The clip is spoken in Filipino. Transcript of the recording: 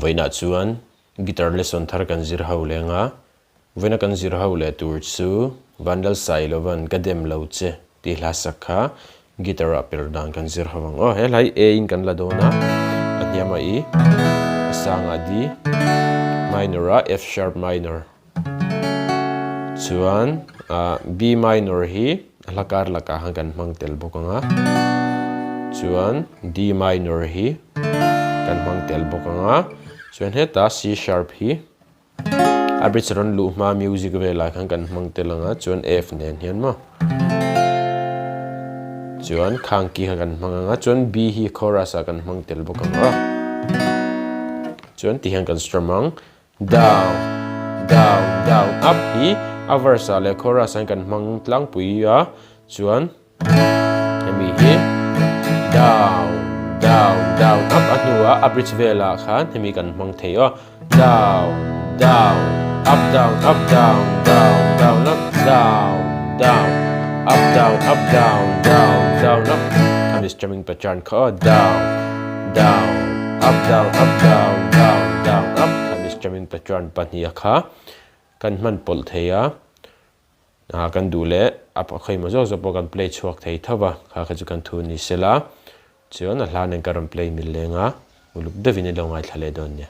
voina chuan guitar lesson thar kan zir ho lenga voina kan zir ho le tur chu Vanlalsailova kadem lo che ti hla sakha guitar Perhdan kan zir hawang o helai a in kan la dona atiama I sanga D minor F sharp minor chuan B minor hi lakar laka hang kan mang tel bokanga chuan D minor hi kan mang tel bokanga chuan heta C sharp hi arbitron lu ma music vela kan mang telanga chuan F nen hian ma chuan khang ki kan manganga chuan B hi chorus kan mang tel bokanga chuan ti hang kan strumang down down down up hi a verse le chorus kan mang tlang pui a chuan emi hi down down down up anuwa a bridge vela khan hemi kan mang theyo down down up down up down down down up down down up down up down down down up kami strumming pattern ko down down up down up down down down up kami strumming pattern pahnia kha kan man pol theya kan dule ap khoi ma zo zo po kan play chuak thei thawa kha kha chu kan thu ni sela chuan a hlan an karam play mil lenga uluk devine longai thale don nya